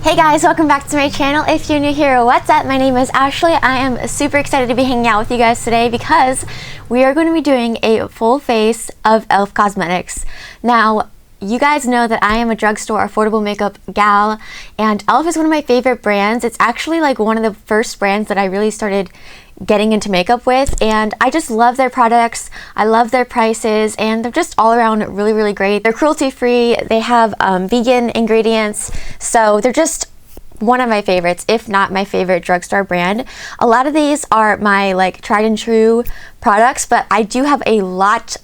Hey guys, welcome back to my channel. If you're new here, what's up? My name is Ashley. I am super excited to be hanging out with you guys today because we are going to be doing a full face of e.l.f. cosmetics. Now, you guys know that I am a drugstore affordable makeup gal, and e.l.f. is one of my favorite brands. It's actually like one of the first brands that I really started getting into makeup with, and I just love their products. I love their prices, and they're just all around really great. They're cruelty free. They have vegan ingredients, so they're just one of my favorites, if not my favorite drugstore brand. A lot of these are my like tried and true products, but I do have a lot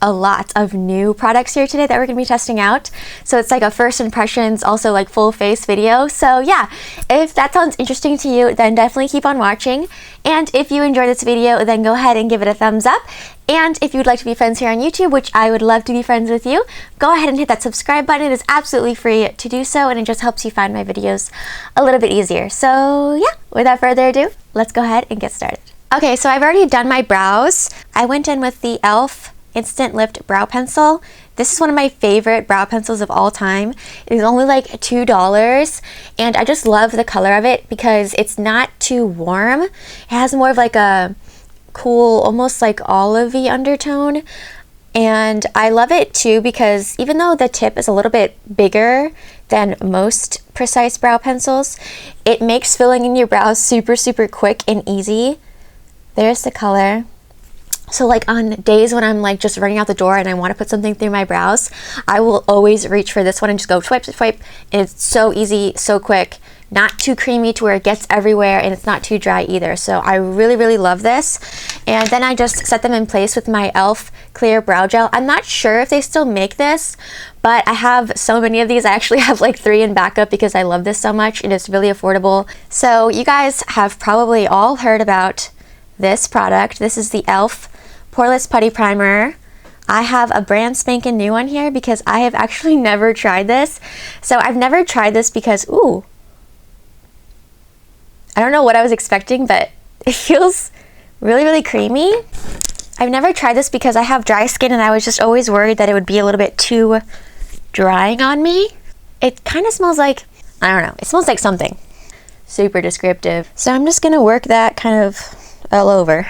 of new products here today that we're gonna be testing out. So it's like a first impressions, also like full face video. So yeah, if that sounds interesting to you, then definitely keep on watching. And if you enjoyed this video, then go ahead and give it a thumbs up. And if you'd like to be friends here on YouTube, which I would love to be friends with you, go ahead and hit that subscribe button. It is absolutely free to do so, and it just helps you find my videos a little bit easier. So yeah, without further ado, let's go ahead and get started. Okay, so I've already done my brows. I went in with the e.l.f. Instant Lift Brow Pencil. This is one of my favorite brow pencils of all time. It is only like $2, and I just love the color of it because it's not too warm. It has more of like a cool, almost like olivey undertone, and I love it too because even though the tip is a little bit bigger than most precise brow pencils, it makes filling in your brows super quick and easy. There's the color. So like on days when I'm like just running out the door and I want to put something through my brows, I will always reach for this one and just go swipe, and it's so easy, so quick. Not too creamy to where it gets everywhere, and it's not too dry either. So I really love this. And then I just set them in place with my e.l.f. clear brow gel. I'm not sure if they still make this, but I have so many of these. I actually have like 3 in backup because I love this so much, and it's really affordable. So you guys have probably all heard about this product. This is the e.l.f. Poreless Putty Primer. I have a brand spanking new one here because I have actually never tried this. So I've never tried this because, ooh, I don't know what I was expecting, but it feels really creamy. I've never tried this because I have dry skin, and I was just always worried that it would be a little bit too drying on me. It kind of smells like, I don't know, it smells like something. Super descriptive. So I'm just gonna work that kind of all over.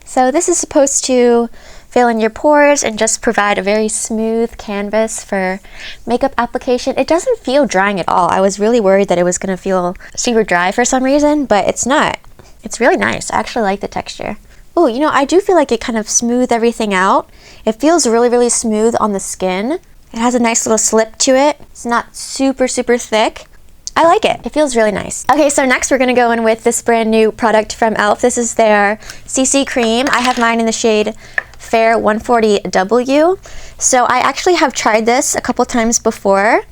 So this is supposed to fill in your pores and just provide a very smooth canvas for makeup application. It doesn't feel drying at all. I was really worried that it was going to feel super dry for some reason, but it's not. It's really nice. I actually like the texture. Oh, you know, I do feel like it kind of smoothed everything out. It feels really smooth on the skin. It has a nice little slip to it. It's not super thick. I like it. It feels really nice. Okay, so next we're gonna go in with this brand new product from e.l.f. This is their CC Cream. I have mine in the shade Fair 140W. So I actually have tried this a couple times before,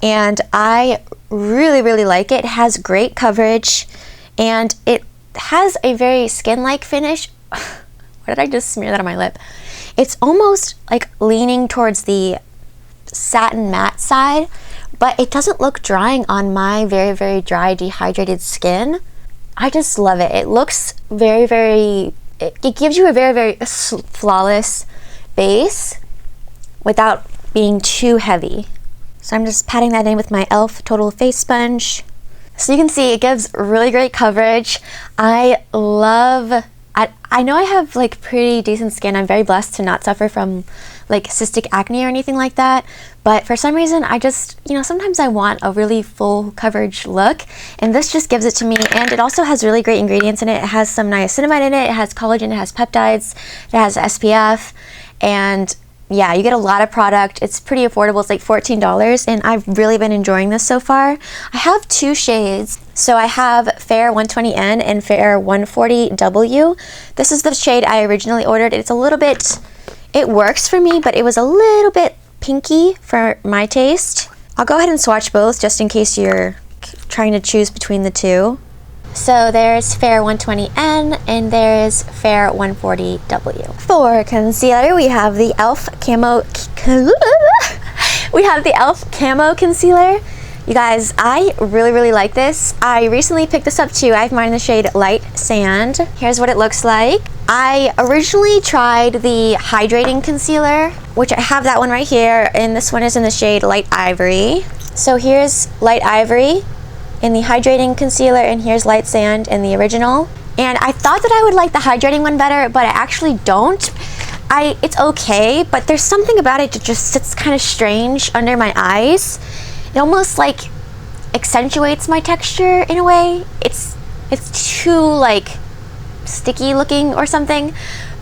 and I really like it. It has great coverage, and it has a very skin-like finish. What did I just smear that on my lip? It's almost like leaning towards the satin matte side, but it doesn't look drying on my very dry, dehydrated skin. I just love it. It looks it gives you a very flawless base without being too heavy. So I'm just patting that in with my e.l.f. Total Face Sponge. So you can see it gives really great coverage. I know I have like pretty decent skin. I'm very blessed to not suffer from like cystic acne or anything like that, but for some reason I just, you know, sometimes I want a really full coverage look, and this just gives it to me. And it also has really great ingredients in it. It has some niacinamide in it, it has collagen, it has peptides, it has SPF, and yeah, you get a lot of product. It's pretty affordable. It's like $14, and I've really been enjoying this so far. I have 2 shades. So I have Fair 120N and Fair 140W. This is the shade I originally ordered. It's a little bit, it works for me, but it was a little bit pinky for my taste. I'll go ahead and swatch both just in case you're trying to choose between the two. So there's Fair 120N and there's Fair 140W. For concealer, we have the e.l.f. Camo Concealer. You guys, I really like this. I recently picked this up too. I have mine in the shade Light Sand. Here's what it looks like. I originally tried the Hydrating Concealer, which I have that one right here, and this one is in the shade Light Ivory. So here's Light Ivory, in the Hydrating Concealer, and here's Light Sand in the original. And I thought that I would like the hydrating one better, but I actually don't. It's okay, but there's something about it that just sits kind of strange under my eyes. It almost like accentuates my texture in a way. It's too like sticky looking or something.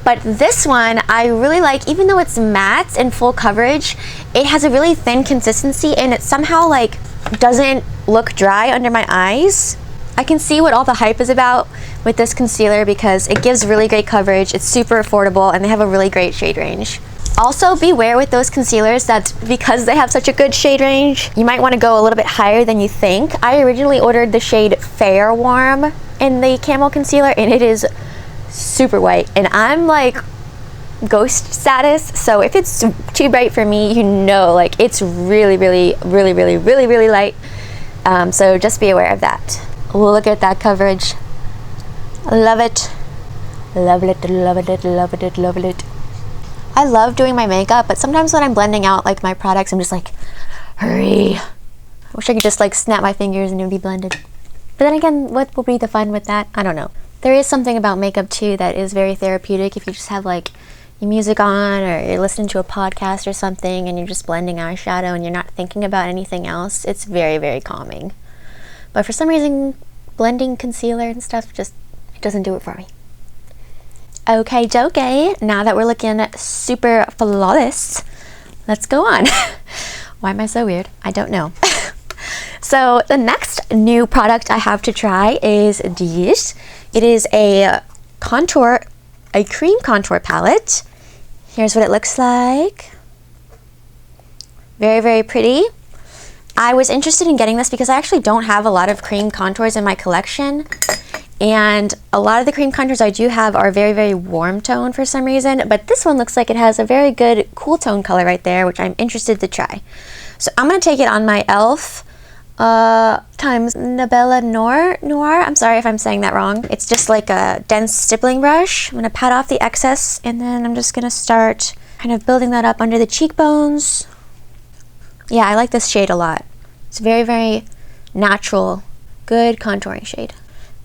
But this one I really like. Even though it's matte and full coverage, it has a really thin consistency, and it somehow like doesn't look dry under my eyes. I can see what all the hype is about with this concealer because it gives really great coverage, it's super affordable, and they have a really great shade range. Also, beware with those concealers that because they have such a good shade range, you might want to go a little bit higher than you think. I originally ordered the shade Fair Warm in the Camo Concealer, and it is super white, and I'm like ghost status, so if it's too bright for me, you know, like it's really light. So just be aware of that. Look at that coverage. Love it. Love it, love it, love it, love it. I love doing my makeup, but sometimes when I'm blending out like my products, I'm just like, hurry. I wish I could just like snap my fingers and it would be blended. But then again, what will be the fun with that? I don't know. There is something about makeup too that is very therapeutic. If you just have like your music on, or you're listening to a podcast or something, and you're just blending eyeshadow and you're not thinking about anything else, it's very calming. But for some reason, blending concealer and stuff just doesn't do it for me. Okay, dokie. Now that we're looking super flawless, let's go on. Why am I so weird? I don't know. So the next new product I have to try is this. It is a cream contour palette. Here's what it looks like. Very pretty. I was interested in getting this because I actually don't have a lot of cream contours in my collection, and a lot of the cream contours I do have are very warm tone for some reason, but this one looks like it has a very good cool tone color right there, which I'm interested to try. So I'm going to take it on my e.l.f. times Nabella Noir. I'm sorry if I'm saying that wrong. It's just like a dense stippling brush. I'm going to pat off the excess, and then I'm just going to start kind of building that up under the cheekbones. Yeah, I like this shade a lot. It's very natural, good contouring shade.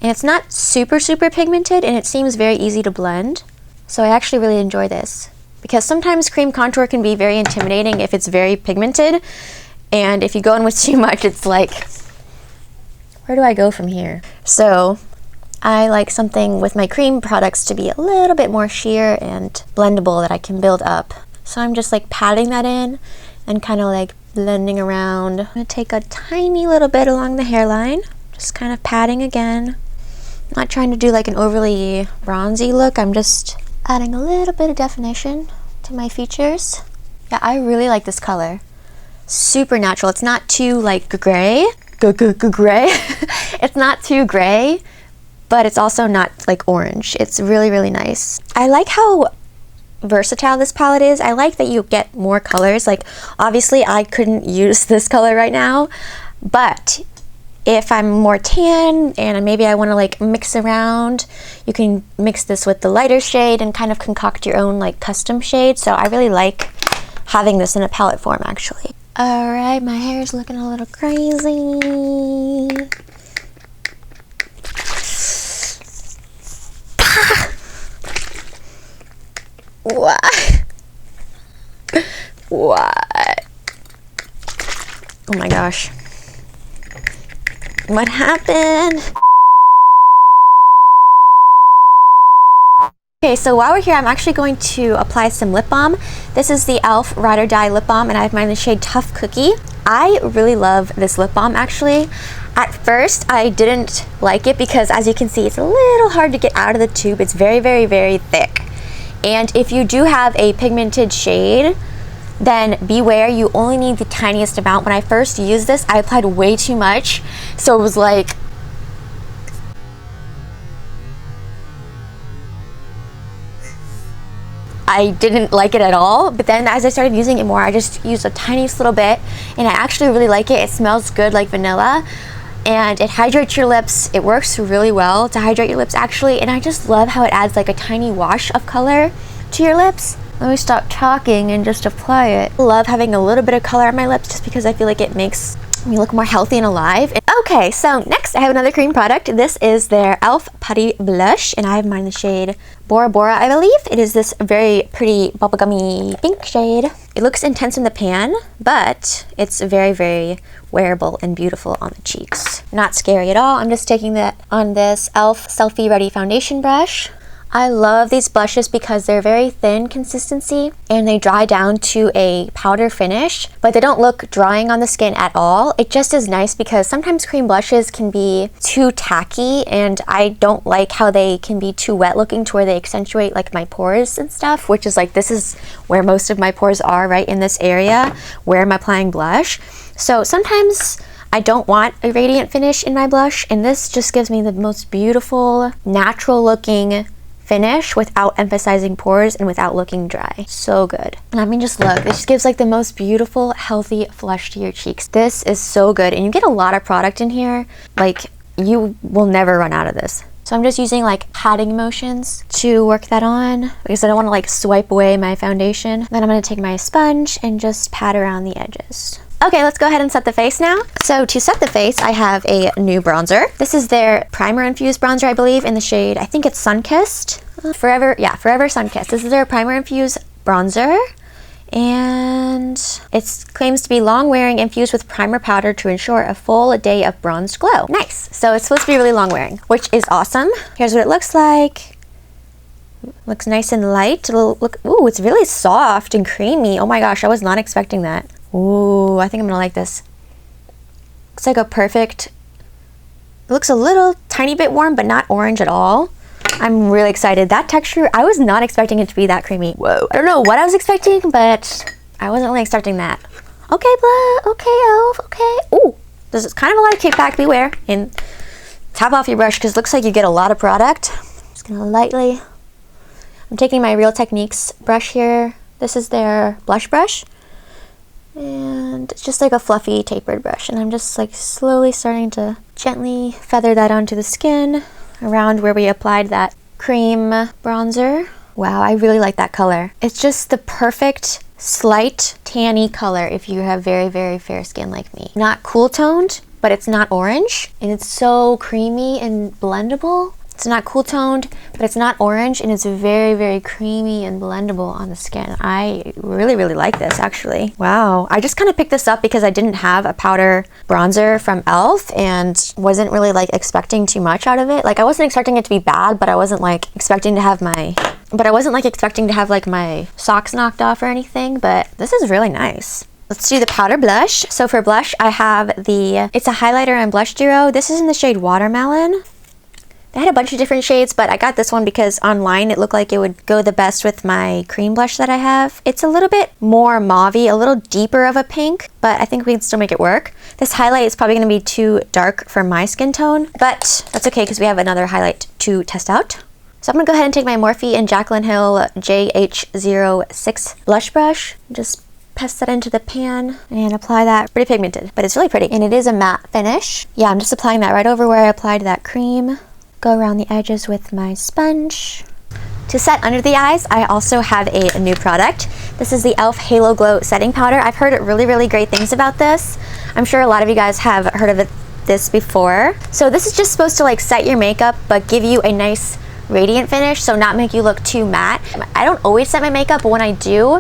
And it's not super pigmented, and it seems very easy to blend. So I actually really enjoy this, because sometimes cream contour can be very intimidating if it's very pigmented. And if you go in with too much, it's like, where do I go from here? So I like something with my cream products to be a little bit more sheer and blendable that I can build up. So I'm just like patting that in and kind of like blending around. I'm going to take a tiny little bit along the hairline, just kind of patting again. I'm not trying to do like an overly bronzy look. I'm just adding a little bit of definition to my features. Yeah, I really like this color. Super natural. It's not too like gray. Gray. It's not too gray, but it's also not like orange. It's really nice. I like how versatile this palette is. I like that you get more colors. Like obviously I couldn't use this color right now, but if I'm more tan and maybe I want to like mix around, you can mix this with the lighter shade and kind of concoct your own like custom shade. So I really like having this in a palette form actually. Alright, my hair is looking a little crazy. What? What? Oh my gosh. What happened? Okay, so while we're here, I'm actually going to apply some lip balm. This is the e.l.f. Ride or Dye Lip Balm, and I have mine in the shade Tough Cookie. I really love this lip balm actually. At first, I didn't like it because, as you can see, it's a little hard to get out of the tube. It's very thick. And if you do have a pigmented shade, then beware, you only need the tiniest amount. When I first used this, I applied way too much, so it was like, I didn't like it at all. But then as I started using it more, I just used a tiniest little bit, and I actually really like it. It smells good like vanilla, and it hydrates your lips. It works really well to hydrate your lips actually, and I just love how it adds like a tiny wash of color to your lips. Let me stop talking and just apply it. I love having a little bit of color on my lips just because I feel like it makes me look more healthy and alive. Okay, so next I have another cream product. This is their e.l.f. Putty Blush, and I have mine in the shade Bora Bora, I believe. It is this very pretty bubblegummy pink shade. It looks intense in the pan, but it's very, very wearable and beautiful on the cheeks. Not scary at all. I'm just taking that on this e.l.f. Selfie Ready Foundation brush. I love these blushes because they're very thin consistency and they dry down to a powder finish, but they don't look drying on the skin at all. It just is nice because sometimes cream blushes can be too tacky and I don't like how they can be too wet looking to where they accentuate like my pores and stuff, which is like, this is where most of my pores are, right in this area where I'm applying blush. So sometimes I don't want a radiant finish in my blush, and this just gives me the most beautiful, natural looking finish without emphasizing pores and without looking dry. So good. And I mean, just look, it just gives like the most beautiful, healthy flush to your cheeks. This is so good, and you get a lot of product in here. Like, you will never run out of this. So I'm just using like patting motions to work that on because I don't want to like swipe away my foundation. Then I'm going to take my sponge and just pat around the edges. Okay, let's go ahead and set the face now. So to set the face, I have a new bronzer. This is their primer infused bronzer, I believe, in the shade, I think it's Sunkissed. Forever Sunkissed. This is their primer infused bronzer. And it claims to be long wearing, infused with primer powder to ensure a full day of bronzed glow. Nice. So it's supposed to be really long wearing, which is awesome. Here's what it looks like. Looks nice and light. Look, ooh, it's really soft and creamy. Oh my gosh, I was not expecting that. Ooh, I think I'm gonna like this. Looks like a perfect, it looks a little tiny bit warm, but not orange at all. I'm really excited. That texture, I was not expecting it to be that creamy. Whoa. I don't know what I was expecting, but I wasn't really expecting that. Okay, okay, e.l.f., okay. Ooh, this is kind of a lot of kickback, beware. And tap off your brush because it looks like you get a lot of product. Just gonna lightly, I'm taking my Real Techniques brush here. This is their blush brush. And it's just like a fluffy tapered brush, and I'm just like slowly starting to gently feather that onto the skin around where we applied that cream bronzer. Wow, I really like that color. It's just the perfect slight tanny color if you have very, very fair skin like me. Not cool toned, but it's not orange, and it's so creamy and blendable. It's not cool toned, but it's not orange, and it's very, very creamy and blendable on the skin. I really, really like this actually. Wow. I just kind of picked this up because I didn't have a powder bronzer from e.l.f. and wasn't really like expecting too much out of it. Like, I wasn't expecting it to be bad, but I wasn't like expecting to have my like my socks knocked off or anything, but this is really nice. Let's do the powder blush. So for blush, I have it's a highlighter and blush duo. This is in the shade Watermelon. I had a bunch of different shades, but I got this one because online it looked like it would go the best with my cream blush that I have. It's a little bit more mauve-y, a little deeper of a pink, but I think we can still make it work. This highlight is probably going to be too dark for my skin tone, but that's okay because we have another highlight to test out. So I'm going to go ahead and take my Morphe and Jaclyn Hill JH06 blush brush. Just press that into the pan and apply that. Pretty pigmented, but it's really pretty. And it is a matte finish. Yeah, I'm just applying that right over where I applied that cream. Go around the edges with my sponge. To set under the eyes, I also have a new product. This is the e.l.f. Halo Glow Setting Powder. I've heard really, really great things about this. I'm sure a lot of you guys have heard of this before. So this is just supposed to like set your makeup, but give you a nice radiant finish, so not make you look too matte. I don't always set my makeup, but when I do,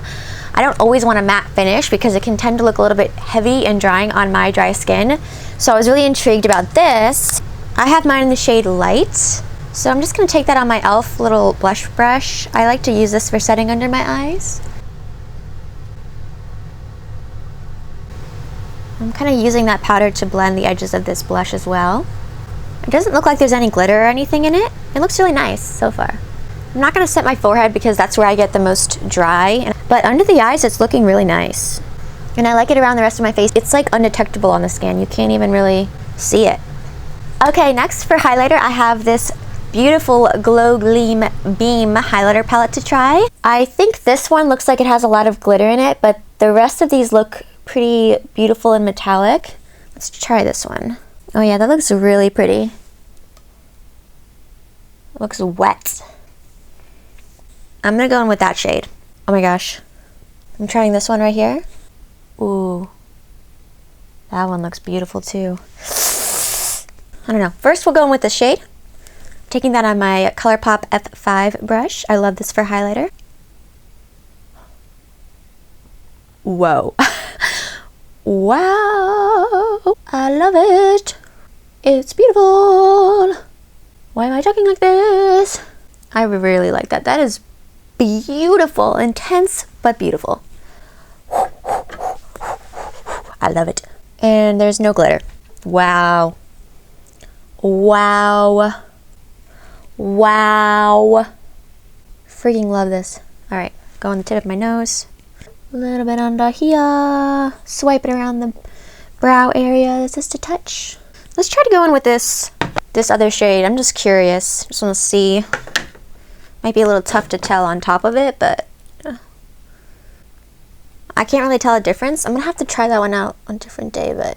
I don't always want a matte finish because it can tend to look a little bit heavy and drying on my dry skin. So I was really intrigued about this. I have mine in the shade Light, so I'm just going to take that on my e.l.f. little blush brush. I like to use this for setting under my eyes. I'm kind of using that powder to blend the edges of this blush as well. It doesn't look like there's any glitter or anything in it. It looks really nice so far. I'm not going to set my forehead because that's where I get the most dry, but under the eyes it's looking really nice. And I like it around the rest of my face. It's like undetectable on the skin. You can't even really see it. Okay, next for highlighter, I have this beautiful Glow Gleam Beam highlighter palette to try. I think this one looks like it has a lot of glitter in it, but the rest of these look pretty beautiful and metallic. Let's try this one. Oh yeah, that looks really pretty. It looks wet. I'm gonna go in with that shade. Oh my gosh. I'm trying this one right here. Ooh. That one looks beautiful too. I don't know. First we'll go in with the shade. Taking that on my ColourPop F5 brush. I love this for highlighter. Whoa. Wow. I love it. It's beautiful. Why am I talking like this? I really like that. That is beautiful. Intense, but beautiful. I love it. And there's no glitter. Wow. Wow. Wow. Freaking love this. Alright, go on the tip of my nose. A little bit under here. Swipe it around the brow area just a touch. Let's try to go in with this other shade. I'm just curious. Just want to see. Might be a little tough to tell on top of it, but I can't really tell a difference. I'm going to have to try that one out on a different day, but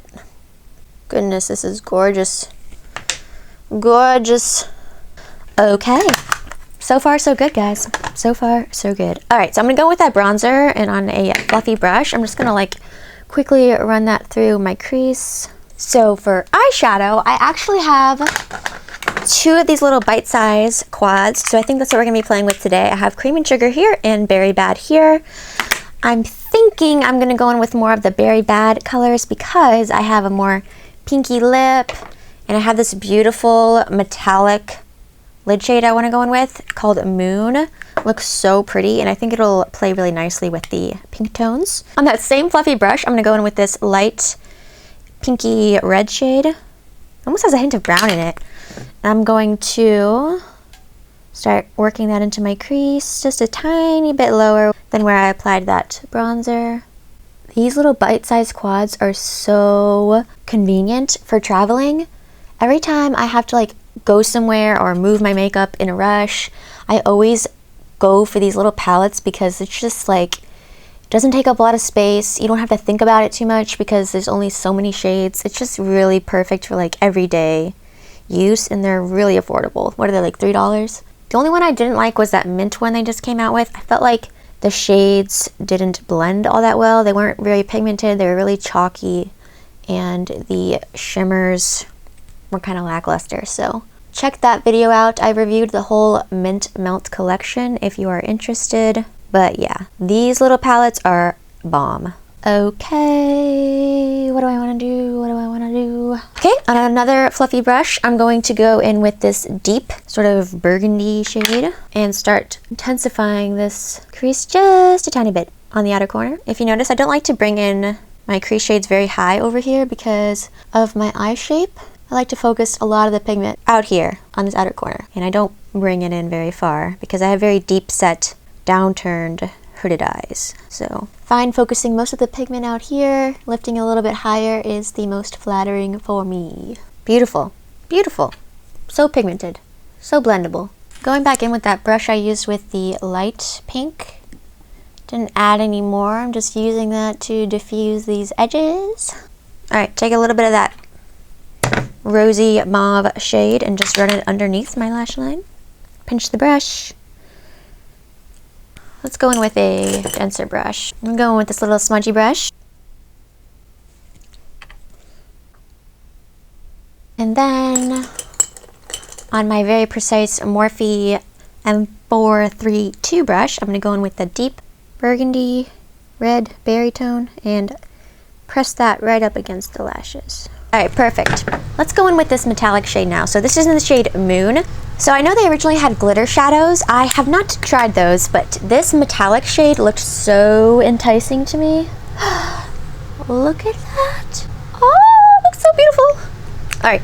goodness, this is gorgeous. Gorgeous. Okay. So far, so good, guys. So far, so good. All right, so I'm going to go with that bronzer, and on a fluffy brush, I'm just going to like quickly run that through my crease. So for eyeshadow, I actually have 2 of these little bite-size quads. So I think that's what we're going to be playing with today. I have Cream and Sugar here and Berry Bad here. I'm thinking I'm going to go in with more of the Berry Bad colors because I have a more pinky lip, and I have this beautiful metallic lid shade I want to go in with called Moon. Looks so pretty, and I think it'll play really nicely with the pink tones. On that same fluffy brush, I'm going to go in with this light pinky red shade. Almost has a hint of brown in it. And I'm going to start working that into my crease just a tiny bit lower than where I applied that bronzer. These little bite-sized quads are so convenient for traveling. Every time I have to like go somewhere or move my makeup in a rush, I always go for these little palettes because it's just like, it doesn't take up a lot of space. You don't have to think about it too much because there's only so many shades. It's just really perfect for like everyday use, and they're really affordable. What are they, like $3? The only one I didn't like was that mint one they just came out with. I felt like the shades didn't blend all that well. They weren't very pigmented. They were really chalky, and the shimmers were kind of lackluster. So check that video out. I reviewed the whole Mint Melt collection if you are interested. But yeah, these little palettes are bomb. Okay, what do I want to do? What do I want to do? Okay, on another fluffy brush, I'm going to go in with this deep sort of burgundy shade and start intensifying this crease just a tiny bit on the outer corner. If you notice, I don't like to bring in my crease shades very high over here because of my eye shape. I like to focus a lot of the pigment out here on this outer corner, and I don't bring it in very far because I have very deep set, downturned, hooded eyes. So find focusing most of the pigment out here, lifting a little bit higher is the most flattering for me. Beautiful, beautiful. So pigmented, so blendable. Going back in with that brush I used with the light pink. Didn't add any more, I'm just using that to diffuse these edges. All right, take a little bit of that rosy mauve shade and just run it underneath my lash line. Pinch the brush. Let's go in with a denser brush. I'm going with this little smudgy brush. And then on my very precise Morphe M432 brush, I'm going to go in with the deep burgundy red berry tone and press that right up against the lashes. Alright, perfect. Let's go in with this metallic shade now. So this is in the shade Moon. So I know they originally had glitter shadows. I have not tried those, but this metallic shade looked so enticing to me. Look at that. Oh, it looks so beautiful. Alright,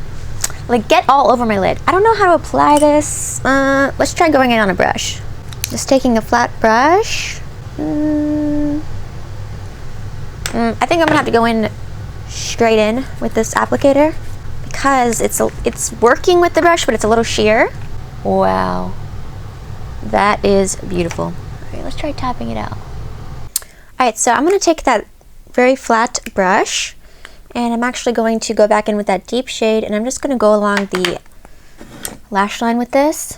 like get all over my lid. I don't know how to apply this. Let's try going in on a brush. Just taking a flat brush. I think I'm gonna have to go in straight in with this applicator because it's working with the brush, but it's a little sheer. Wow, that is beautiful. All right, let's try tapping it out. All right, so I'm going to take that very flat brush, and I'm actually going to go back in with that deep shade, and I'm just going to go along the lash line with this.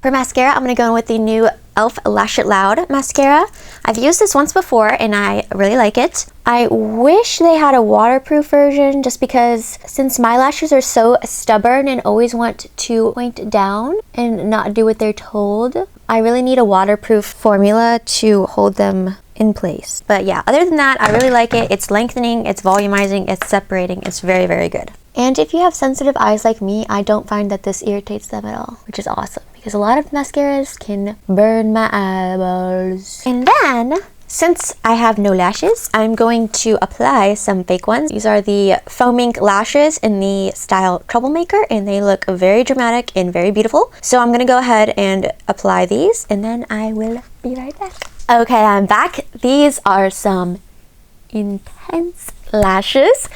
For mascara, I'm going to go in with the new e.l.f. Lash It Loud mascara. I've used this once before and I really like it. I wish they had a waterproof version just because since my lashes are so stubborn and always want to point down and not do what they're told, I really need a waterproof formula to hold them in place. But yeah, other than that, I really like it. It's lengthening, it's volumizing, it's separating. It's very, very good. And if you have sensitive eyes like me, I don't find that this irritates them at all, which is awesome because a lot of mascaras can burn my eyeballs. And then, since I have no lashes, I'm going to apply some fake ones. These are the faux mink lashes in the style Troublemaker, and they look very dramatic and very beautiful. So I'm gonna go ahead and apply these, and then I will be right back. Okay, I'm back. These are some intense lashes,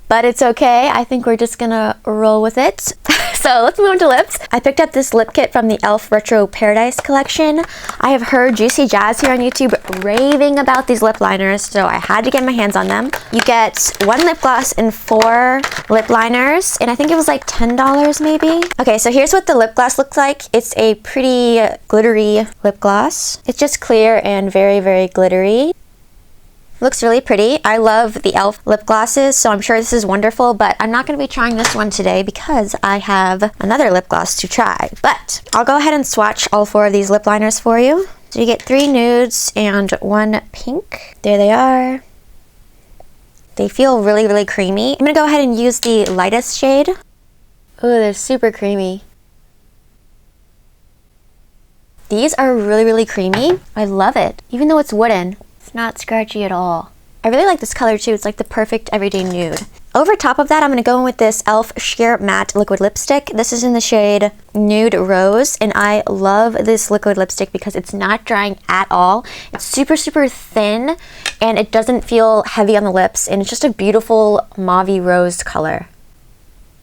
but it's okay. I think we're just gonna roll with it. So let's move on to lips. I picked up this lip kit from the e.l.f. Retro Paradise collection. I have heard Juicy Jazz here on YouTube raving about these lip liners, so I had to get my hands on them. You get 1 lip gloss and 4 lip liners, and I think it was like $10 maybe. Okay, so here's what the lip gloss looks like. It's a pretty glittery lip gloss. It's just clear and very, very glittery. Looks really pretty. I love the e.l.f. lip glosses, so I'm sure this is wonderful, but I'm not going to be trying this one today because I have another lip gloss to try. But I'll go ahead and swatch all 4 of these lip liners for you. So you get 3 nudes and 1 pink. There they are. They feel really, really creamy. I'm going to go ahead and use the lightest shade. Oh, they're super creamy. These are really, really creamy. I love it. Even though it's wooden, it's not scratchy at all. I really like this color too. It's like the perfect everyday nude. Over top of that, I'm going to go in with this e.l.f. Sheer Matte Liquid Lipstick. This is in the shade Nude Rose, and I love this liquid lipstick because it's not drying at all. It's super, super thin, and it doesn't feel heavy on the lips, and it's just a beautiful mauve rose color.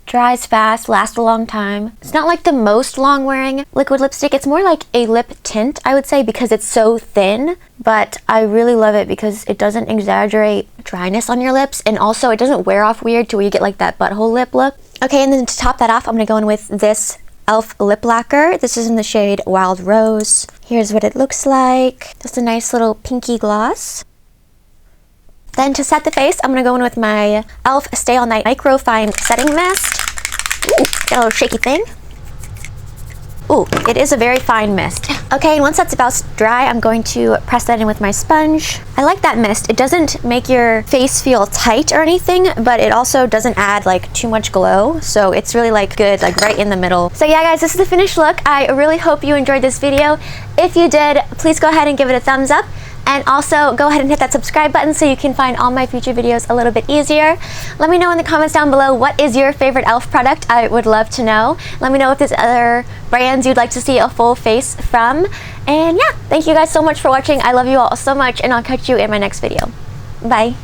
Dries fast, lasts a long time. It's not like the most long wearing liquid lipstick. It's more like a lip tint, I would say, because it's so thin. But I really love it because it doesn't exaggerate dryness on your lips, and also it doesn't wear off weird to where you get like that butthole lip look. Okay, and then to top that off, I'm gonna go in with this e.l.f. Lip Lacquer. This is in the shade Wild Rose. Here's what it looks like. Just a nice little pinky gloss. Then to set the face, I'm going to go in with my e.l.f. Stay All Night Microfine Setting Mist. Ooh, got a little shaky thing. Ooh, it is a very fine mist. Okay, and once that's about dry, I'm going to press that in with my sponge. I like that mist. It doesn't make your face feel tight or anything, but it also doesn't add like too much glow. So it's really like good, like right in the middle. So yeah, guys, this is the finished look. I really hope you enjoyed this video. If you did, please go ahead and give it a thumbs up. And also go ahead and hit that subscribe button so you can find all my future videos a little bit easier. Let me know in the comments down below what is your favorite e.l.f. product. I would love to know. Let me know if there's other brands you'd like to see a full face from. And yeah, thank you guys so much for watching. I love you all so much, and I'll catch you in my next video. Bye.